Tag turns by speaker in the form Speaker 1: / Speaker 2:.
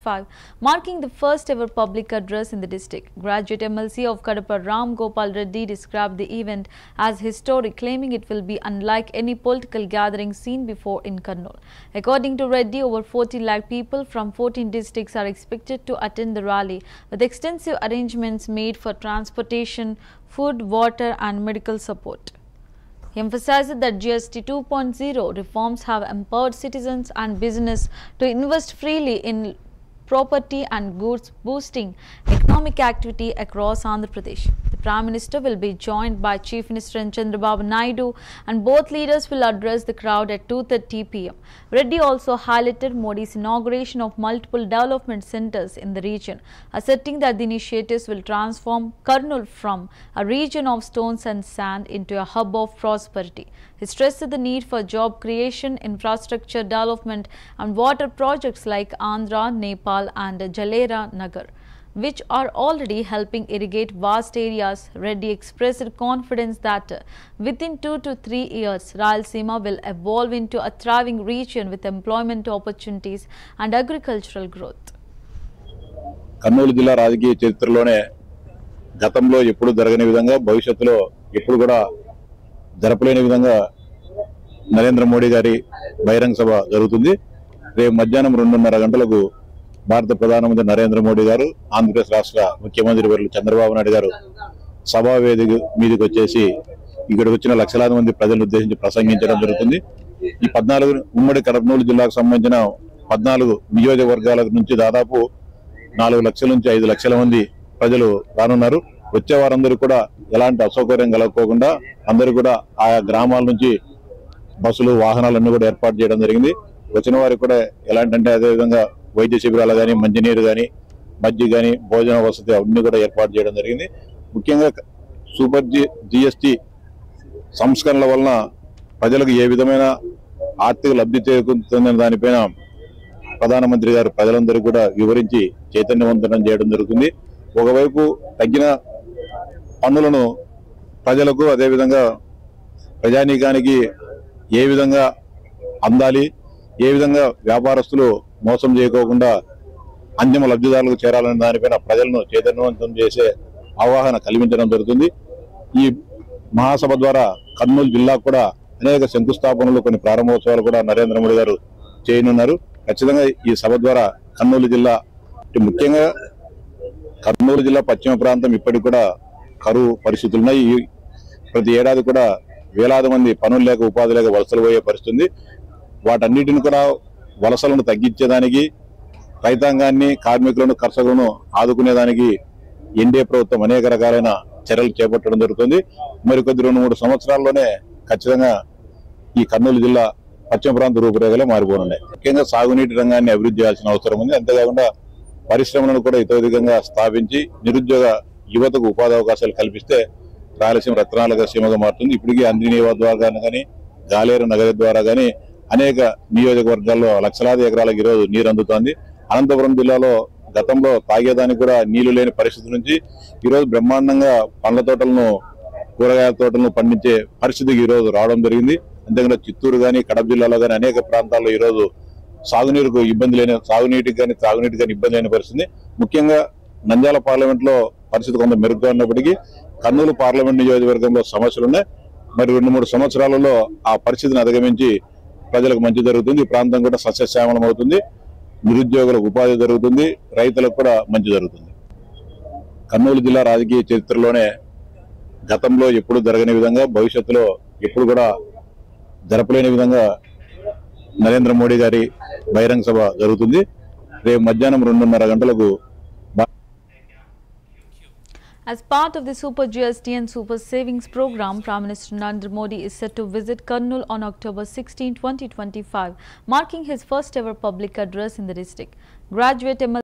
Speaker 1: 2025, marking the first ever public address in the district. Graduate MLC of Kadapa Ram Gopal Reddy described the event as historic, claiming it will be unlike any political gathering seen before in Kurnool. According to Reddy, over 40 lakh people from 14 districts are expected to attend the rally, with extensive arrangements made for transportation, food, water and medical support. He emphasized that GST 2.0 reforms have empowered citizens and business to invest freely in property and goods, boosting economic activity across Andhra Pradesh. The Prime Minister will be joined by Chief Minister Chandrababu Naidu, and both leaders will address the crowd at 2:30 p.m. Reddy also highlighted Modi's inauguration of multiple development centers in the region, asserting that the initiatives will transform Kurnool from a region of stones and sand into a hub of prosperity. He stressed the need for job creation, infrastructure development and water projects like Andhra, Nepal and Jalera Nagar, which are already helping irrigate vast areas. Reddy expressed confidence that within 2 to 3 years, Rayalaseema will evolve into a thriving region with employment opportunities and agricultural growth.
Speaker 2: Kurnool జిల్లా రాజకీయ చరిత్రలోనే గతంలో ఎప్పుడు జరగని విధంగా భవిష్యత్తులో ఎప్పుడు కూడా జరపలేని విధంగా నరేంద్ర మోడీ గారి బహిరంగ సభ జరుగుతుంది. రేపు మధ్యాహ్నం 2:30 గంటలకు భారత ప్రధానమంత్రి నరేంద్ర మోడీ గారు, ఆంధ్రప్రదేశ్ రాష్ట్ర ముఖ్యమంత్రి వర్యులు చంద్రబాబు నాయుడు గారు సభా వేదిక మీదకి వచ్చేసి ఇక్కడికి వచ్చిన లక్షలాది మంది ప్రజలను ఉద్దేశించి ప్రసంగించడం జరుగుతుంది. ఈ 14 ఉమ్మడి కర్నూలు జిల్లాకు సంబంధించిన 14 నియోజకవర్గాల నుంచి దాదాపు 4 లక్షల నుంచి 5 లక్షల మంది ప్రజలు రానున్నారు. వచ్చే వారందరూ కూడా ఎలాంటి అసౌకర్యం కలగకోకుండా అందరూ కూడా ఆయా గ్రామాల నుంచి బస్సులు, వాహనాలన్నీ కూడా ఏర్పాటు చేయడం జరిగింది. వచ్చిన వారికి కూడా ఎలాంటి అంటే అదేవిధంగా వైద్య శిబిరాలు కానీ, మంచినీరు కానీ, మజ్జిగ కానీ, భోజన వసతి అవన్నీ కూడా ఏర్పాటు చేయడం జరిగింది. ముఖ్యంగా సూపర్ జిఎస్టి సంస్కరణల వలన ప్రజలకు ఏ విధమైన ఆర్థిక లబ్ధి చేకూరుతుందనే దానిపైన ప్రధానమంత్రి గారు ప్రజలందరూ కూడా వివరించి చైతన్యవంతం చేయడం జరుగుతుంది. ఒకవైపు తగ్గిన పన్నులను ప్రజలకు, అదేవిధంగా ప్రజానీకానికి ఏ విధంగా అందాలి, ఏ విధంగా వ్యాపారస్తులు మోసం చేయకోకుండా అంతిమ లబ్ధిదారులకు చేరాలనే దానిపైన ప్రజలను చైతన్యవంతం చేసే అవగాహన కల్పించడం జరుగుతుంది. ఈ మహాసభ ద్వారా కర్నూలు జిల్లాకు కూడా అనేక శంకుస్థాపనలు, కొన్ని ప్రారంభోత్సవాలు కూడా నరేంద్ర మోడీ గారు చేయనున్నారు. ఖచ్చితంగా ఈ సభ ద్వారా కర్నూలు జిల్లా, ముఖ్యంగా కర్నూలు జిల్లా పశ్చిమ ప్రాంతం ఇప్పటికి కూడా కరువు పరిస్థితులు ఉన్నాయి. ప్రతి ఏడాది కూడా వేలాది మంది పనులు లేక, ఉపాధి లేక వలసలు పోయే పరిస్థితి. వాటన్నిటిని కూడా వలసలను తగ్గించేదానికి, రైతాంగాన్ని, కార్మికులను, కర్షకులను ఆదుకునేదానికి ఎన్డీఏ ప్రభుత్వం అనేక రకాలైన చర్యలు చేపట్టడం జరుగుతుంది. మరికొద్ది 2-3 సంవత్సరాల్లోనే ఖచ్చితంగా ఈ కర్నూలు జిల్లా పశ్చిమ ప్రాంత రూపురేఖలే మారిపోనున్నాయి. ముఖ్యంగా సాగునీటి రంగాన్ని అభివృద్ధి చేయాల్సిన అవసరం ఉంది. అంతేకాకుండా పరిశ్రమలను కూడా ఇతోధికంగా స్థాపించి నిరుద్యోగ యువతకు ఉపాధి అవకాశాలు కల్పిస్తే రాయలసీమ రత్నాల సీమగా మారుతుంది. ఇప్పటికీ అందినీవా ద్వారా కానీ, గాలేరు నగరి ద్వారా కానీ అనేక నియోజకవర్గాల్లో లక్షలాది ఎకరాలకు ఈరోజు నీరు అందుతోంది. అనంతపురం జిల్లాలో గతంలో తాగేదానికి కూడా నీళ్లు లేని పరిస్థితి నుంచి ఈరోజు బ్రహ్మాండంగా పండ్ల తోటలను, కూరగాయల తోటలను పండించే పరిస్థితికి ఈరోజు రావడం జరిగింది. అంతేకాకుండా చిత్తూరు కానీ, కడప జిల్లాలో కానీ అనేక ప్రాంతాల్లో ఈరోజు సాగునీరుకు ఇబ్బంది లేని, సాగునీటికి కానీ తాగునీటికి కానీ ఇబ్బంది లేని పరిస్థితి. ముఖ్యంగా నంద్యాల పార్లమెంట్ లో పరిస్థితి కొంత మెరుగ్గా ఉన్నప్పటికీ కర్నూలు పార్లమెంట్ నియోజకవర్గంలో సమస్యలున్నాయి. మరి 2-3 సంవత్సరాలలో ఆ పరిస్థితిని అధిగమించి ప్రజలకు మంచి జరుగుతుంది. ఈ ప్రాంతం కూడా సస్యశ్యామలం అవుతుంది. నిరుద్యోగులకు ఉపాధి జరుగుతుంది. రైతులకు కూడా మంచి జరుగుతుంది. కర్నూలు జిల్లా రాజకీయ చరిత్రలోనే గతంలో ఎప్పుడు జరగని విధంగా భవిష్యత్తులో ఎప్పుడు కూడా జరపలేని విధంగా నరేంద్ర మోడీ గారి బహిరంగ సభ జరుగుతుంది. రేపు మధ్యాహ్నం 2:30 గంటలకు.
Speaker 1: As part of the Super GST and Super Savings Program, Prime Minister Narendra Modi is set to visit Kurnool on October 16, 2025, marking his first ever public address in the district. Graduate MLC